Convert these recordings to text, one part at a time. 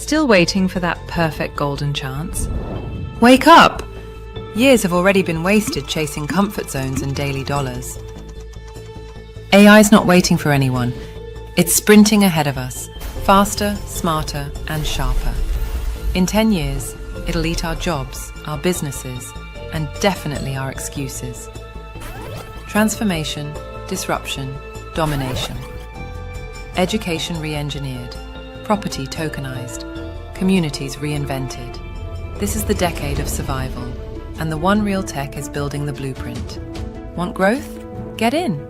Still waiting for that perfect golden chance? Wake up! Years have already been wasted chasing comfort zones and daily dollars. AI's not waiting for anyone. It's sprinting ahead of us, faster, smarter, and sharper. In 10 years, it'll eat our jobs, our businesses, and definitely our excuses. Transformation, disruption, domination. Education re-engineered, property tokenized, communities reinvented. This is the decade of survival, and the One Real Tech is building the blueprint. Want growth? Get in.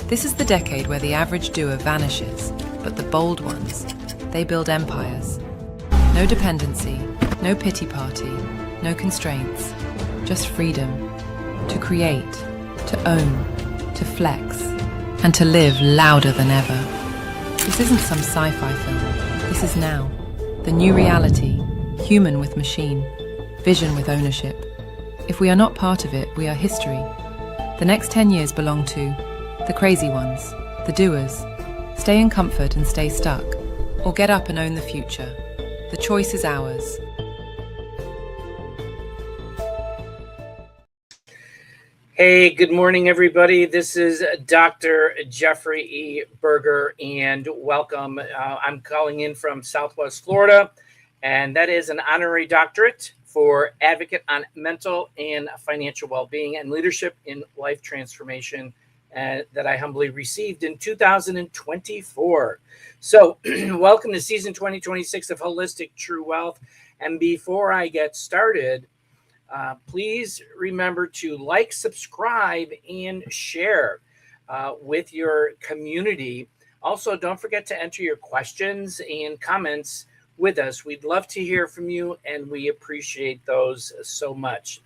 This is the decade where the average doer vanishes, but the bold ones, they build empires. No dependency, no pity party, no constraints, just freedom to create, to own, to flex, and to live louder than ever. This isn't some sci-fi film. This is now. The new reality, human with machine, vision with ownership. If we are not part of it, we are history. The next 10 years belong to the crazy ones, the doers. Stay in comfort and stay stuck, or get up and own the future. The choice is ours. Hey, good morning, everybody. This is Dr. Jeffrey E. Berger, and welcome. I'm calling in from Southwest Florida, and that is an honorary doctorate for advocate on mental and financial well-being and leadership in life transformation that I humbly received in 2024. So welcome to season 2026 of Holistic True Wealth. And before I get started, please remember to like, subscribe, and share with your community. Also, don't forget to enter your questions and comments with us. We'd love to hear from you, and we appreciate those so much.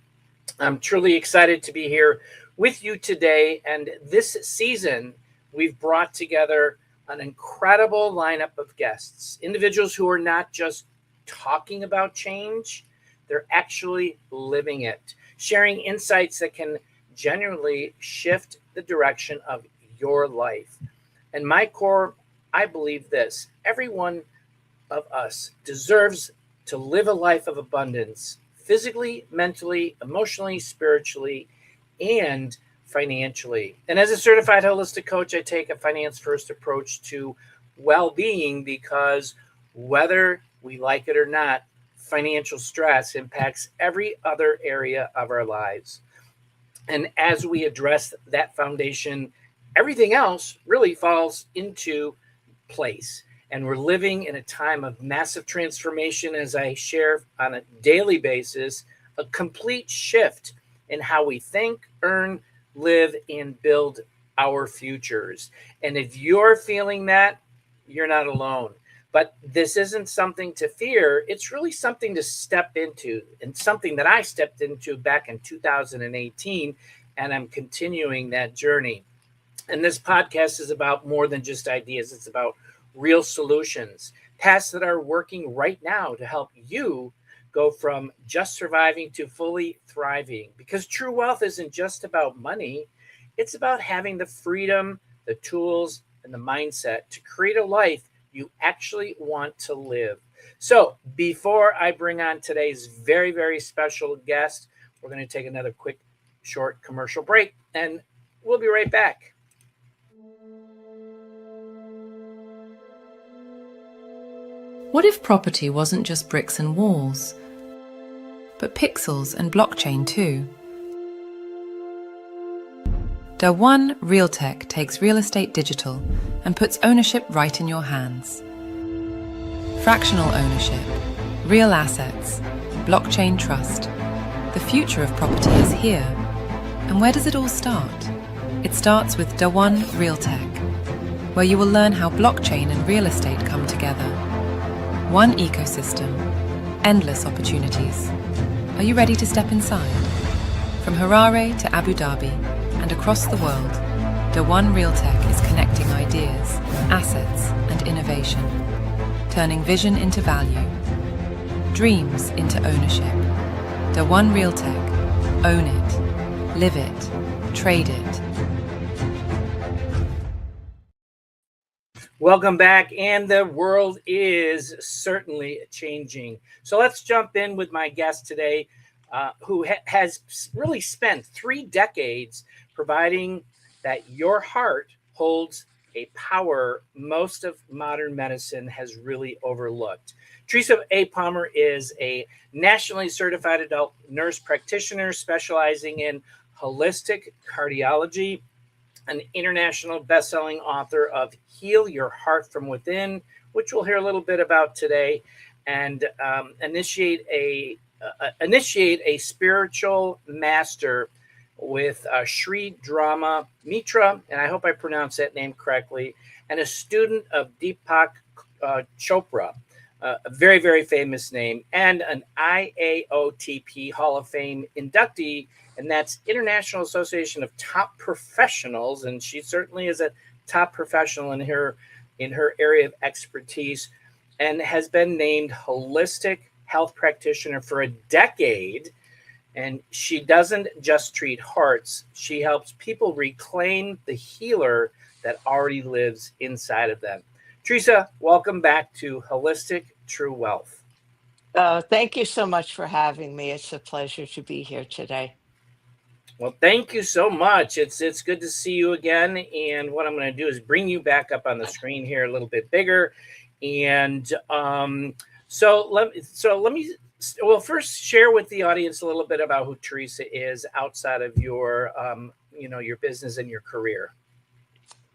I'm truly excited to be here with you today. And this season, we've brought together an incredible lineup of guests, individuals who are not just talking about change, they're actually living it, sharing insights that can genuinely shift the direction of your life. And my core, I believe this: every one of us deserves to live a life of abundance, physically, mentally, emotionally, spiritually, and financially. And as a certified holistic coach, I take a finance-first approach to well-being because whether we like it or not, financial stress impacts every other area of our lives. And as we address that foundation, everything else really falls into place. And we're living in a time of massive transformation, as I share on a daily basis, a complete shift in how we think, earn, live, and build our futures. And if you're feeling that, you're not alone. But this isn't something to fear. It's really something to step into, and something that I stepped into back in 2018, and I'm continuing that journey. And this podcast is about more than just ideas. It's about real solutions, paths that are working right now to help you go from just surviving to fully thriving. Because true wealth isn't just about money. It's about having the freedom, the tools, and the mindset to create a life you actually want to live. So before I bring on today's very, very special guest, we're going to take another quick, short commercial break, and we'll be right back. What if property wasn't just bricks and walls, but pixels and blockchain too? The One Real Tech takes real estate digital and puts ownership right in your hands. Fractional ownership, real assets, blockchain trust. The future of property is here. And where does it all start? It starts with the One Real Tech, where you will learn how blockchain and real estate come together. One ecosystem, endless opportunities. Are you ready to step inside? From Harare to Abu Dhabi and across the world, the One Real Tech is connecting ideas, assets, and innovation, turning vision into value, dreams into ownership. The One Real Tech. Own it, live it, trade it. Welcome back, and the world is certainly changing. So let's jump in with my guest today, who has really spent 3 decades providing that your heart holds a power most of modern medicine has really overlooked. Teresa A. Palmer is a nationally certified adult nurse practitioner specializing in holistic cardiology, an international best-selling author of Heal Your Heart from Within, which we'll hear a little bit about today, and initiate a spiritual master with Sri Dharma Mitra, and I hope I pronounced that name correctly, and a student of Deepak Chopra, a very, very famous name, and an IAOTP Hall of Fame inductee, and that's International Association of Top Professionals, and she certainly is a top professional in her area of expertise, and has been named holistic health practitioner for a decade. And she doesn't just treat hearts, she helps people reclaim the healer that already lives inside of them. Teresa, welcome back to Holistic True Wealth. Thank you so much for having me. It's a pleasure to be here today. Well, thank you so much. It's good to see you again. And what I'm going to do is bring you back up on the screen here a little bit bigger. And so let me first share with the audience a little bit about who Teresa is outside of your your business and your career.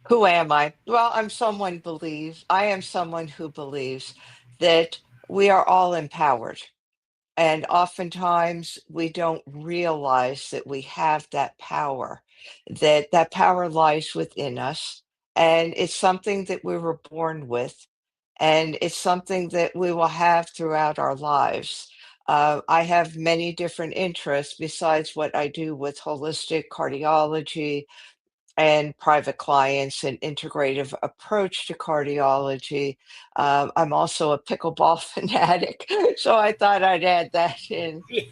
Who am I? Well, I am someone who believes that we are all empowered. And oftentimes we don't realize that we have that power, that power lies within us. And it's something that we were born with. And it's something that we will have throughout our lives. I have many different interests besides what I do with holistic cardiology and private clients and integrative approach to cardiology. I'm also a pickleball fanatic, so I thought I'd add that in. Yeah.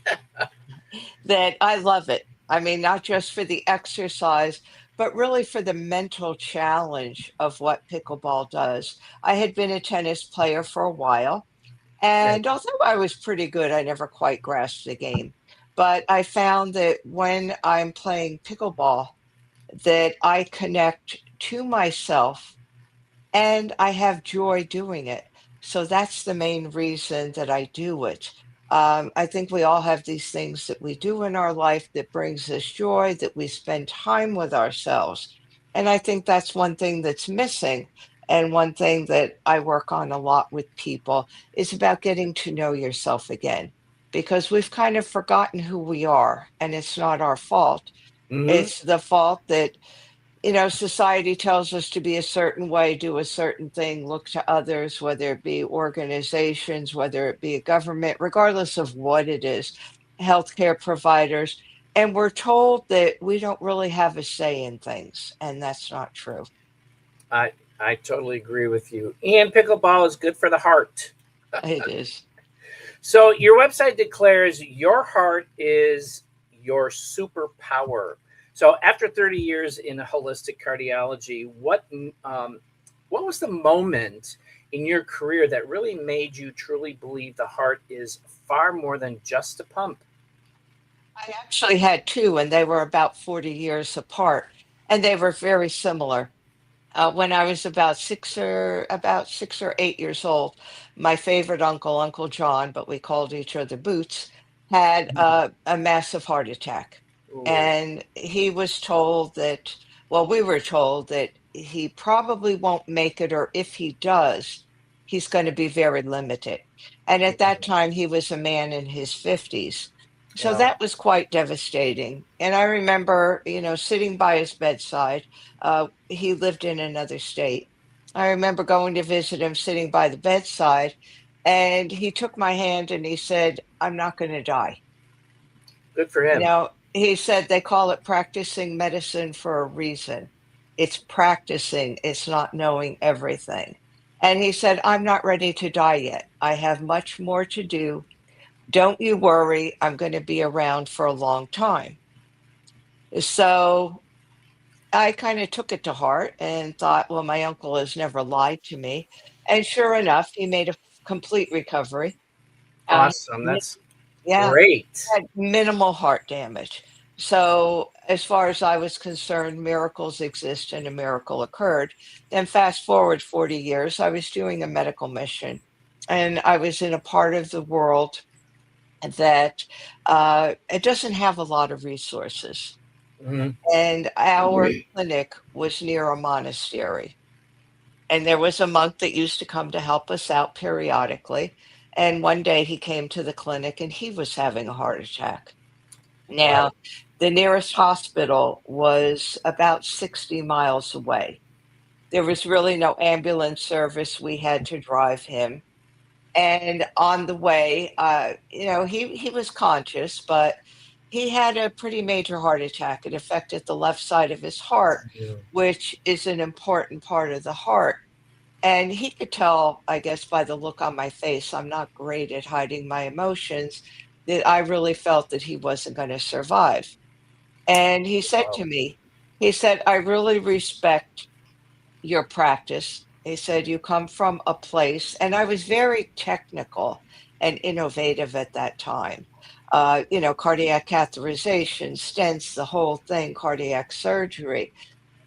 That I love it. I mean, not just for the exercise, but really for the mental challenge of what pickleball does. I had been a tennis player for a while, and although I was pretty good, I never quite grasped the game. But I found that when I'm playing pickleball, that I connect to myself and I have joy doing it. So that's the main reason that I do it. I think we all have these things that we do in our life that brings us joy, that we spend time with ourselves. And I think that's one thing that's missing. And one thing that I work on a lot with people is about getting to know yourself again, because we've kind of forgotten who we are, and it's not our fault. Mm-hmm. It's the fault that, society tells us to be a certain way, do a certain thing, look to others, whether it be organizations, whether it be a government, regardless of what it is, healthcare providers. And we're told that we don't really have a say in things, and that's not true. I totally agree with you. And pickleball is good for the heart. It is. So your website declares your heart is your superpower. So after 30 years in holistic cardiology, what was the moment in your career that really made you truly believe the heart is far more than just a pump? I actually had two, and they were about 40 years apart, and they were very similar. When I was about 6 or 8 years old, my favorite uncle, Uncle John, but we called each other Boots, had a massive heart attack. Ooh. And he was told that, well, we were told that he probably won't make it, or if he does, he's going to be very limited. And at that time, he was a man in his 50s. So Wow. that was quite devastating. And I remember, sitting by his bedside. He lived in another state. I remember going to visit him, sitting by the bedside, and he took my hand and he said, "I'm not going to die." Good for him. He said they call it practicing medicine for a reason. It's practicing, it's not knowing everything. And he said, "I'm not ready to die yet. I have much more to do. Don't you worry, I'm going to be around for a long time." So I kind of took it to heart and thought, well, my uncle has never lied to me. And sure enough, he made a complete recovery. Uh, Awesome. mi- That's yeah, great. had minimal heart damage. So, as far as I was concerned, miracles exist and a miracle occurred. Then, fast forward 40 years, I was doing a medical mission and I was in a part of the world that it doesn't have a lot of resources. Mhm. And our clinic was near a monastery. And there was a monk that used to come to help us out periodically. And one day he came to the clinic and he was having a heart attack. Wow. Now, the nearest hospital was about 60 miles away. There was really no ambulance service. We had to drive him. And on the way, he was conscious, but he had a pretty major heart attack. It affected the left side of his heart, Yeah. which is an important part of the heart. And he could tell, I guess, by the look on my face, I'm not great at hiding my emotions, that I really felt that he wasn't going to survive. And he said Wow. to me, he said, I really respect your practice. He said, you come from a place, and I was very technical and innovative at that time. Cardiac catheterization, stents, the whole thing, cardiac surgery.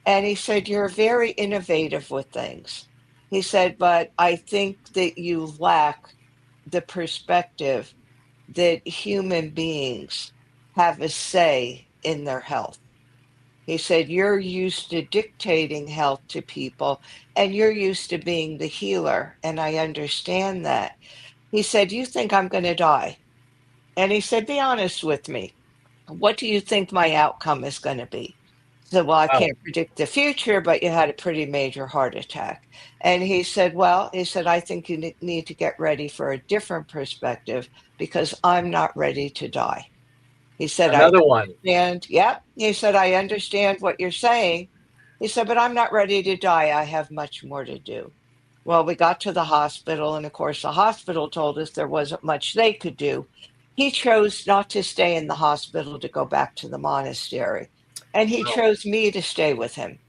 And he said, you're very innovative with things. He said, but I think that you lack the perspective that human beings have a say in their health. He said, you're used to dictating health to people and you're used to being the healer. And I understand that. He said, you think I'm going to die. And he said, be honest with me. What do you think my outcome is going to be? I said, well, I Wow. can't predict the future, but you had a pretty major heart attack. And he said, well, he said, I think you need to get ready for a different perspective because I'm not ready to die. He said, "I Another one. understand." Yep. He said, "I understand what you're saying." He said, "But I'm not ready to die. I have much more to do." Well, we got to the hospital, and of course, the hospital told us there wasn't much they could do. He chose not to stay in the hospital to go back to the monastery, and he Wow. chose me to stay with him.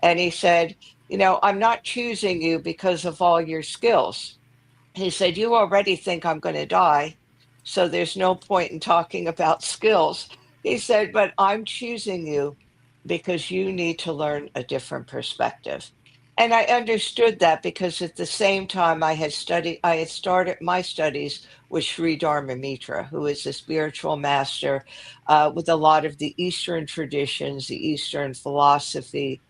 And he said, I'm not choosing you because of all your skills. He said, "You already think I'm gonna die, so there's no point in talking about skills." He said, "But I'm choosing you because you need to learn a different perspective." And I understood that because at the same time I had started my studies with Sri Dharma Mitra, who is a spiritual master, with a lot of the Eastern traditions, the Eastern philosophy,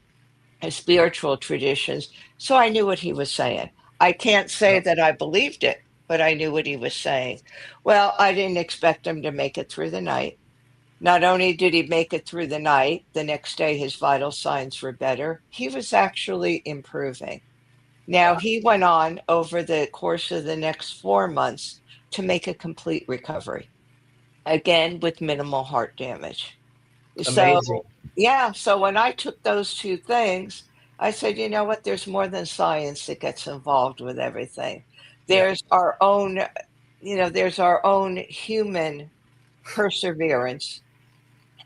and spiritual traditions, so I knew what he was saying. I can't say Yeah. that I believed it, but I knew what he was saying. Well, I didn't expect him to make it through the night. Not only did he make it through the night, the next day his vital signs were better. He was actually improving. Now, Wow. he went on over the course of the next 4 months to make a complete recovery, again with minimal heart damage. So, Amazing. yeah, so when I took those 2 things, I said, "You know what? There's more than science that gets involved with everything. Yeah. There's our own, there's our own human perseverance,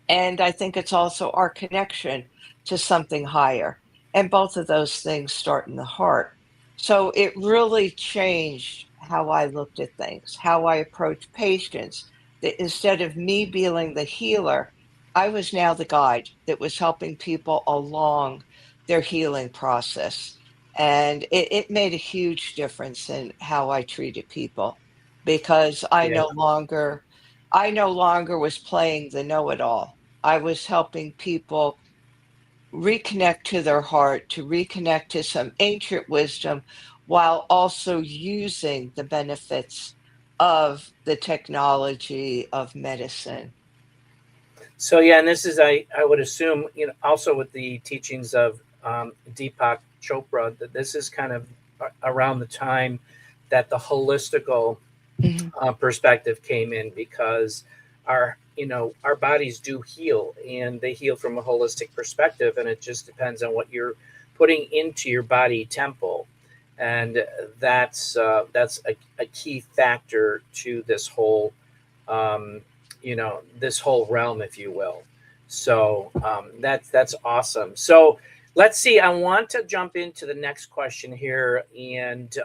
and I think it's also our connection to something higher, and both of those things start in the heart." So it really changed how I looked at things, how I approach patients, that instead of me being the healer, I was now the guide that was helping people along their healing process. And it made a huge difference in how I treated people because Yeah. I no longer was playing the know-it-all. I was helping people reconnect to their heart, to reconnect to some ancient wisdom, while also using the benefits of the technology of medicine. So yeah, and this is I would assume also with the teachings of Deepak Chopra that this is kind of around the time that the holistical Mhm. perspective came in because our bodies do heal and they heal from a holistic perspective, and it just depends on what you're putting into your body temple, and that's a key factor to this whole um, this whole realm, if you will. So that's awesome. So let's see. I want to jump into the next question here and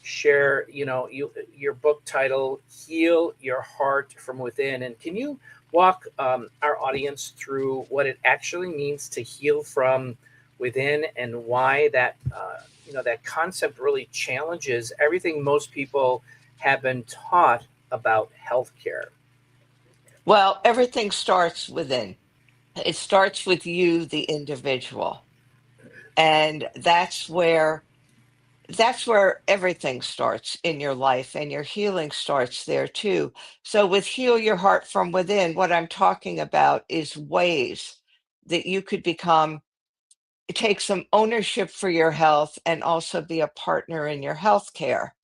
share. Your book title, "Heal Your Heart from Within," and can you walk our audience through what it actually means to heal from within and why that that concept really challenges everything most people have been taught about healthcare? Well, everything starts within. It starts with you, the individual. And that's where everything starts in your life, and your healing starts there too. So with Heal Your Heart from Within, what I'm talking about is ways that you could take some ownership for your health and also be a partner in your health care.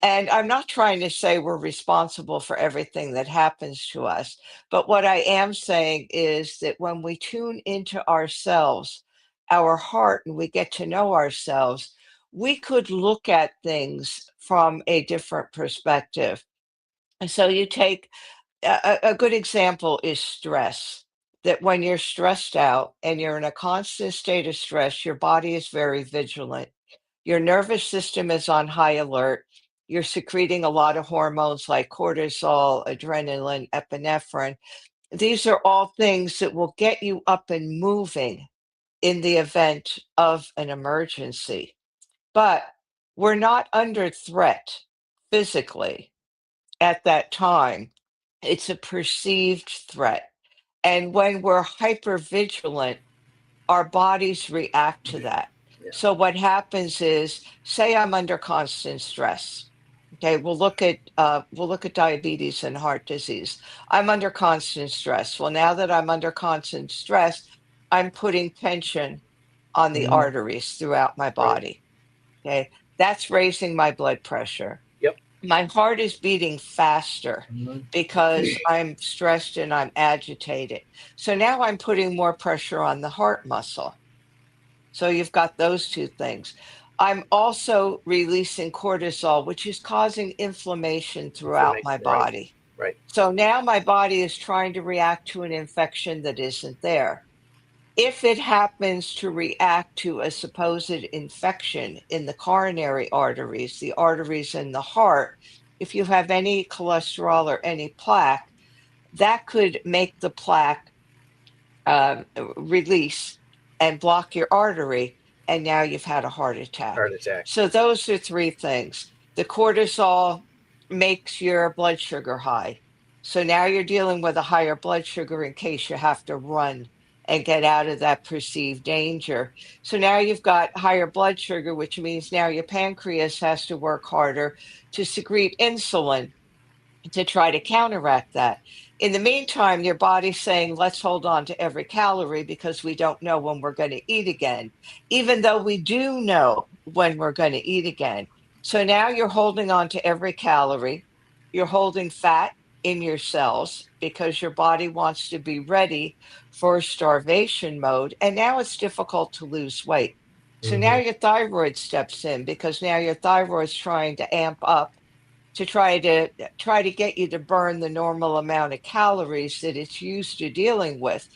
And I'm not trying to say we're responsible for everything that happens to us, but what I am saying is that when we tune into ourselves, our heart, and we get to know ourselves, we could look at things from a different perspective. And so you take a good example is stress. That when you're stressed out and you're in a constant state of stress, your body is very vigilant. Your nervous system is on high alert. You're secreting a lot of hormones like cortisol, adrenaline, epinephrine. These are all things that will get you up and moving in the event of an emergency. But we're not under threat physically at that time. It's a perceived threat. And when we're hyper vigilant, our bodies react to that. Yeah. So what happens is, say I'm under constant stress. Okay, we'll look at diabetes and heart disease. I'm under constant stress. Well, now that I'm under constant stress, I'm putting tension on the Mhm. arteries throughout my Right. body. Okay, that's raising my blood pressure. Yep. My heart is beating faster Mhm. because I'm stressed and I'm agitated. So now I'm putting more pressure on the heart muscle. So you've got those two things. I'm also releasing cortisol, which is causing inflammation throughout my Inflammation. Right. body. Right. So now my body is trying to react to an infection that isn't there. If it happens to react to a supposed infection in the coronary arteries, the arteries in the heart, if you have any cholesterol or any plaque, that could make the plaque release and block your artery, and now you've had a heart attack. Heart attack. So those are three things. The cortisol makes your blood sugar high. So now you're dealing with a higher blood sugar in case you have to run and get out of that perceived danger. So now you've got higher blood sugar, which means now your pancreas has to work harder to secrete insulin to try to counteract that. In the meantime, your body's saying, let's hold on to every calorie because we don't know when we're going to eat again, even though we do know when we're going to eat again. So now you're holding on to every calorie. You're holding fat in your cells because your body wants to be ready for starvation mode. And now it's difficult to lose weight. So now Mhm. your thyroid steps in because now your thyroid's trying to amp up to try to get you to burn the normal amount of calories that it's used to dealing with,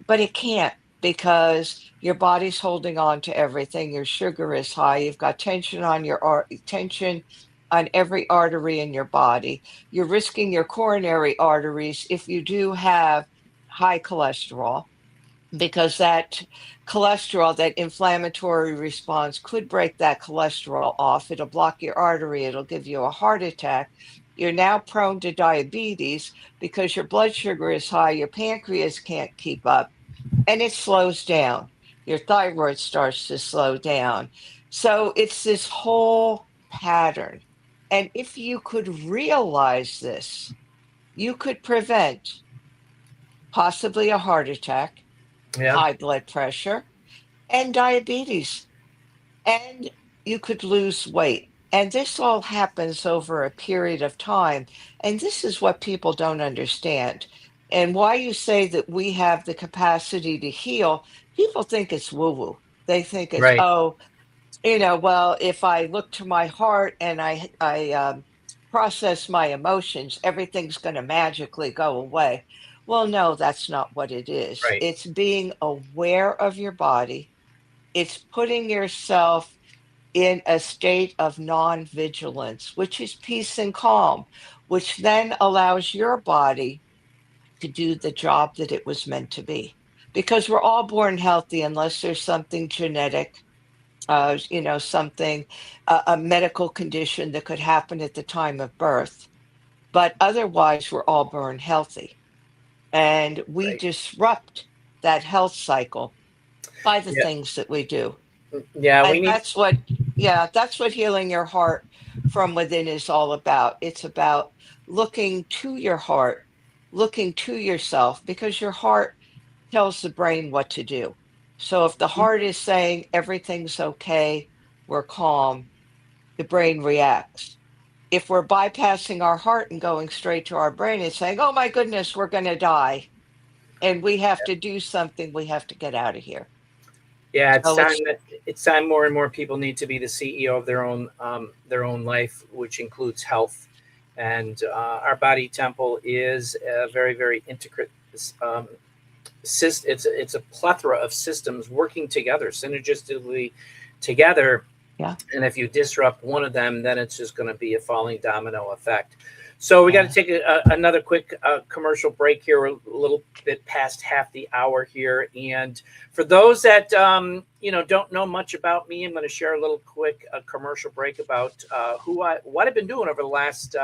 but it can't because your body's holding on to everything. Your sugar is high. You've got tension on every artery in your body. You're risking your coronary arteries if you do have high cholesterol, because that cholesterol, that inflammatory response could break that cholesterol off. It'll block your artery, it'll give you a heart attack. You're now prone to diabetes because your blood sugar is high, your pancreas can't keep up, and it slows down. Your thyroid starts to slow down. So it's this whole pattern. And if you could realize this, you could prevent possibly a heart attack, Yeah. high blood pressure, and diabetes, and you could lose weight. And this all happens over a period of time. And this is what people don't understand. And why you say that we have the capacity to heal, people think it's woo woo. They think it's, Right. oh, well, if I look to my heart and I process my emotions, everything's going to magically go away. Well, no, that's not what it is. Right. It's being aware of your body. It's putting yourself in a state of non-vigilance, which is peace and calm, which then allows your body to do the job that it was meant to be. Because we're all born healthy unless there's something genetic, something, a medical condition that could happen at the time of birth. But otherwise, we're all born healthy. And we Right. disrupt that health cycle by the Yeah. things that we do. Yeah. We And need. that's what healing your heart from within is all about. It's about looking to your heart, looking to yourself, because your heart tells the brain what to do. So if the heart is saying everything's okay, we're calm, the brain reacts. If we're bypassing our heart and going straight to our brain and saying, oh my goodness, we're going to die, and we have to do something, we have to get out of here. Yeah, it's So time that it's time more and more people need to be the CEO of their own life, which includes health. And our body temple is a very, very intricate. It's a plethora of systems working together synergistically together. yeah, And if you disrupt one of them, then it's just going to be a falling domino effect. So we got to yeah. take another quick commercial break here. We're a little bit past half the hour here. And for those that don't know much about me, I'm going to share a little quick commercial break about what I've been doing over the last.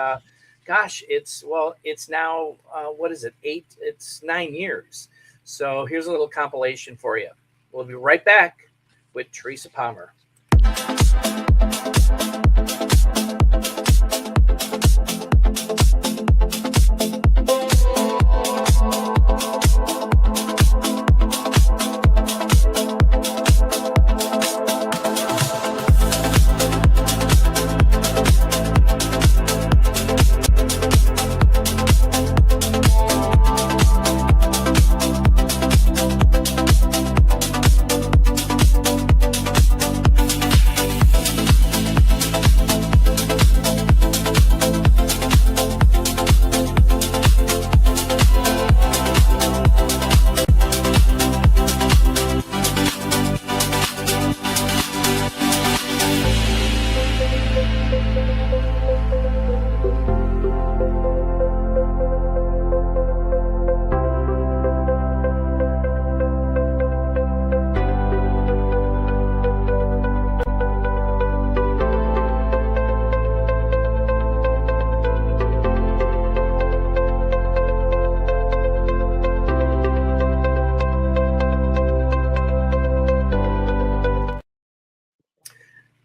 It's now what is it? It's 9 years. So here's a little compilation for you. We'll be right back with Teresa Palmer.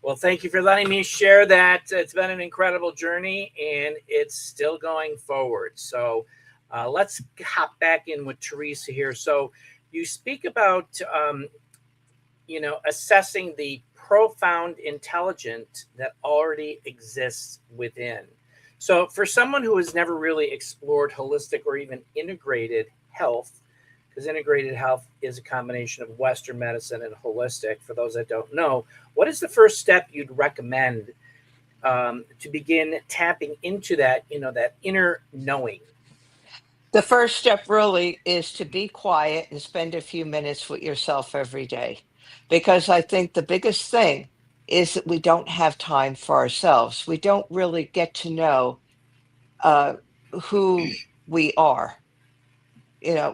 Well, thank you for letting me share that. It's been an incredible journey, and it's still going forward. So let's hop back in with Teresa here. So you speak about, assessing the profound intelligence that already exists within. So for someone who has never really explored holistic or even integrated health, because integrated health is a combination of Western medicine and holistic. For those that don't know, what is the first step you'd recommend to begin tapping into that, that inner knowing? The first step really is to be quiet and spend a few minutes with yourself every day. Because I think the biggest thing is that we don't have time for ourselves. We don't really get to know uh, who we are.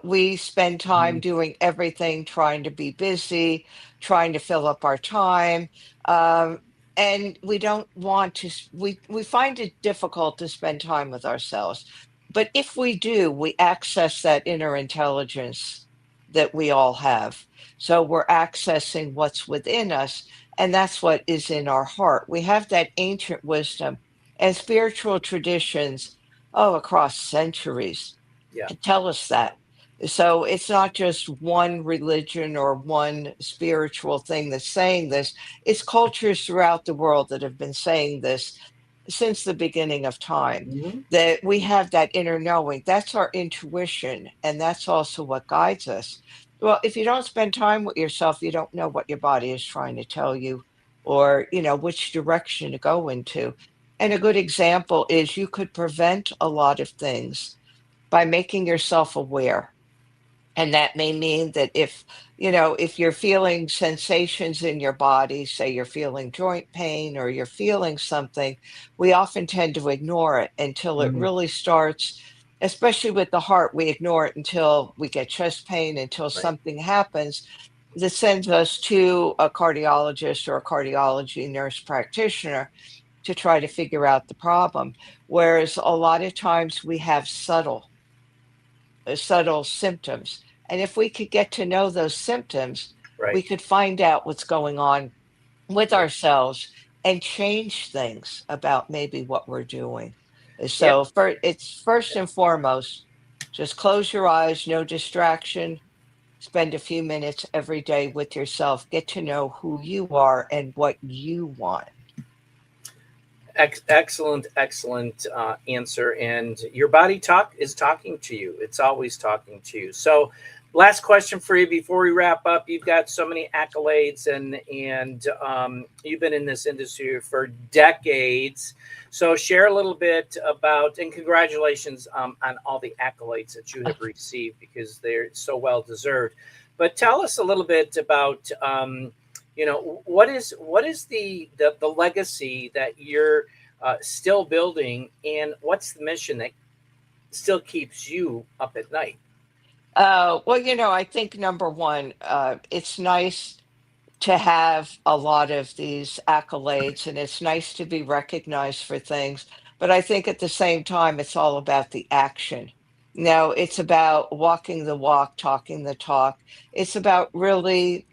We spend time Mhm. doing everything, trying to be busy, trying to fill up our time. Um, and we don't want to, we find it difficult to spend time with ourselves. But if we do, we access that inner intelligence that we all have. So we're accessing what's within us, and that's what is in our heart. We have that ancient wisdom and spiritual traditions, across centuries Yeah. to tell us that. So it's not just one religion or one spiritual thing that's saying this. It's cultures throughout the world that have been saying this since the beginning of time, Mhm. that we have that inner knowing. That's our intuition, and that's also what guides us. Well, if you don't spend time with yourself, you don't know what your body is trying to tell you, or which direction to go into. And a good example is you could prevent a lot of things by making yourself aware. And that may mean that if you're feeling sensations in your body, say you're feeling joint pain or you're feeling something, we often tend to ignore it until it Mhm. really starts, especially with the heart, we ignore it until we get chest pain, until Right. something happens that sends us to a cardiologist or a cardiology nurse practitioner to try to figure out the problem. Whereas a lot of times we have subtle symptoms. And if we could get to know those symptoms, we Right. could find out what's going on with Right. ourselves and change things about maybe what we're doing. Yeah. So it's first and foremost, just close your eyes, no distraction. Spend a few minutes every day with yourself. Get to know who you are and what you want. Excellent, excellent answer. And your body is talking to you. It's always talking to you. So, last question for you before we wrap up. You've got so many accolades, and you've been in this industry for decades. So, share a little bit about, and congratulations on all the accolades that you have received, because they're so well deserved. But tell us a little bit about what is the legacy that you're still building, and what's the mission that still keeps you up at night? Well, I think number one, it's nice to have a lot of these accolades and it's nice to be recognized for things. But I think at the same time, it's all about the action. It's about walking the walk, talking the talk. It's about really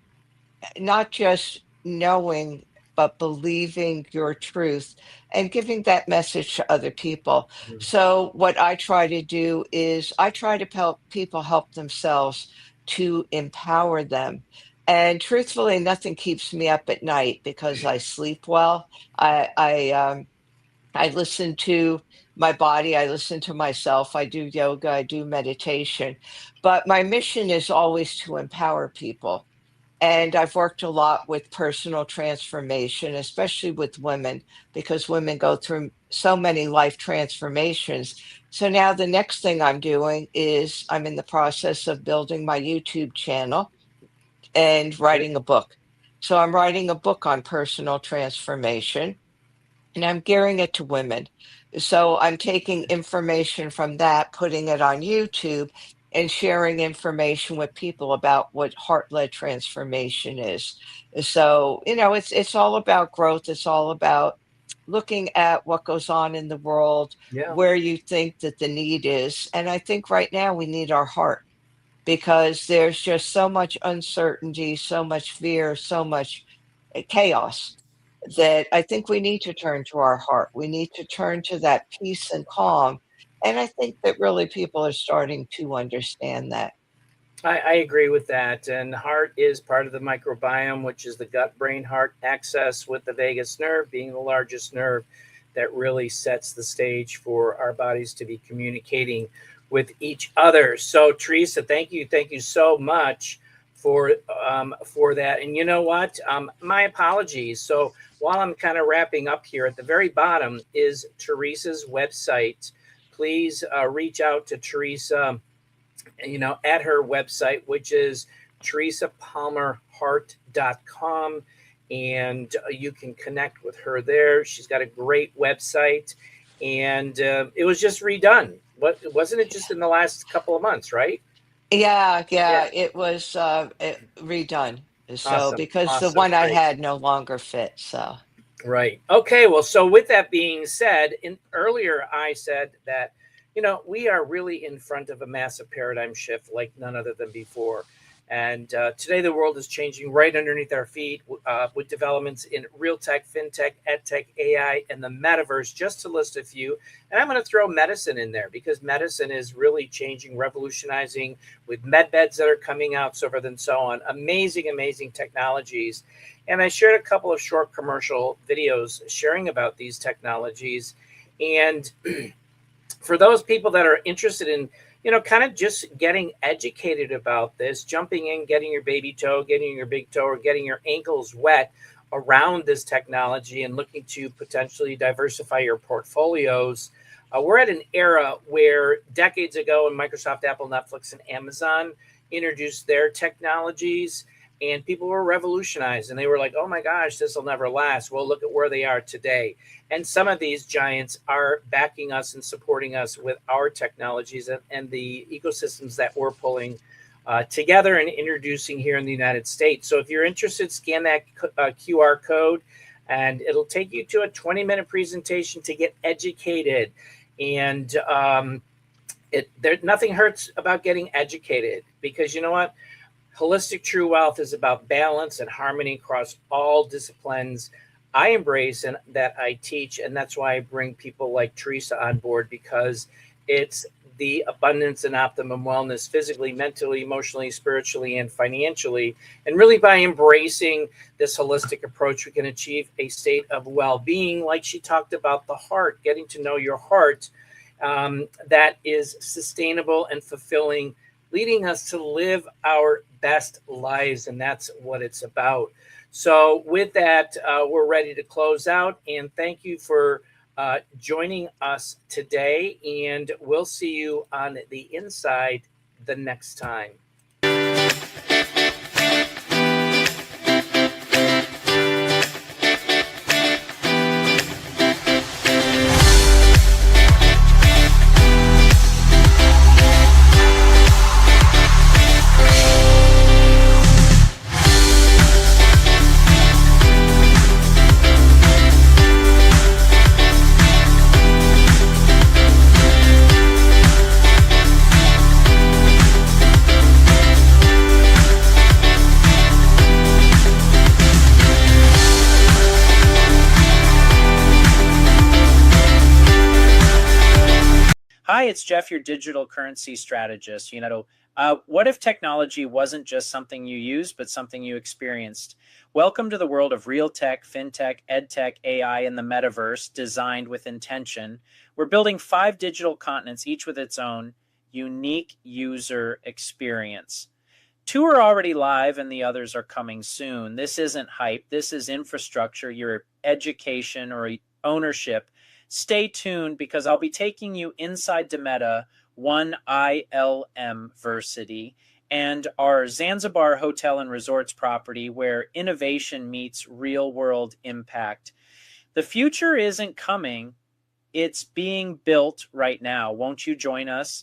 not just knowing, but believing your truth and giving that message to other people. Mm. So, what I try to do is I try to help people help themselves to empower them. And truthfully, nothing keeps me up at night because I sleep well. I listen to my body, I listen to myself, I do yoga, I do meditation. But my mission is always to empower people. And I've worked a lot with personal transformation, especially with women, because women go through so many life transformations. So now the next thing I'm doing is I'm in the process of building my YouTube channel and Good. writing a book. So I'm writing a book on personal transformation and I'm gearing it to women. So I'm taking information from that, putting it on YouTube, and sharing information with people about what heart-led transformation is. So, it's all about growth. It's all about looking at what goes on in the world, Yeah. where you think that the need is. And I think right now we need our heart because there's just so much uncertainty, so much fear, so much chaos that I think we need to turn to our heart. We need to turn to that peace and calm. And I think that really people are starting to understand that. I agree with that. And heart is part of the microbiome, which is the gut brain heart axis, with the vagus nerve being the largest nerve that really sets the stage for our bodies to be communicating with each other. So, Teresa, thank you so much for that. And you know what? My apologies. So, while I'm kind of wrapping up here, at the very bottom is Teresa's website. Please reach out to Teresa, at her website, which is teresapalmerheart.com. And you can connect with her there. She's got a great website, and it was just redone. Wasn't it just in the last couple of months, right? Yeah, Yeah. yeah, it was redone. So Awesome. because the Awesome. one I Great. had no longer fit. So Right. Okay. Well, so with that being said, in earlier I said that, we are really in front of a massive paradigm shift like none other than before. And today the world is changing right underneath our feet, with developments in real tech, fintech, edtech, AI, and the metaverse, just to list a few. And I'm going to throw medicine in there because medicine is really changing, revolutionizing, with med beds that are coming out, so forth and so on. Amazing, amazing technologies. And I shared a couple of short commercial videos sharing about these technologies. And for those people that are interested in, kind of just getting educated about this, jumping in, getting your baby toe, getting your big toe, or getting your ankles wet around this technology and looking to potentially diversify your portfolios, We're at an era where decades ago, when Microsoft, Apple, Netflix, and Amazon introduced their technologies, and people were revolutionized, and they were like, oh my gosh, this will never last. Well, look at where they are today. And some of these giants are backing us and supporting us with our technologies and the ecosystems that we're pulling together and introducing here in the United States. So if you're interested, scan that QR code, and it'll take you to a 20-minute presentation to get educated. And nothing hurts about getting educated, because you know what? Holistic True Wealth is about balance and harmony across all disciplines I embrace and that I teach. And that's why I bring people like Teresa on board, because it's the abundance and optimum wellness physically, mentally, emotionally, spiritually, and financially. And really, by embracing this holistic approach, we can achieve a state of well-being, like she talked about the heart, getting to know your heart, that is sustainable and fulfilling, leading us to live our best lives. And that's what it's about. So with that, we're ready to close out. And thank you for joining us today. And we'll see you on the inside the next time. Hi, it's Jeff, your digital currency strategist. What if technology wasn't just something you used, but something you experienced? Welcome to the world of real tech, fintech, edtech, AI, and the metaverse, designed with intention. We're building 5 digital continents, each with its own unique user experience. 2 are already live and the others are coming soon. This isn't hype. This is infrastructure, your education or ownership. Stay tuned, because I'll be taking you inside to Meta, one ILM Versity, and our Zanzibar Hotel and Resorts property, where innovation meets real-world impact. The future isn't coming. It's being built right now. Won't you join us?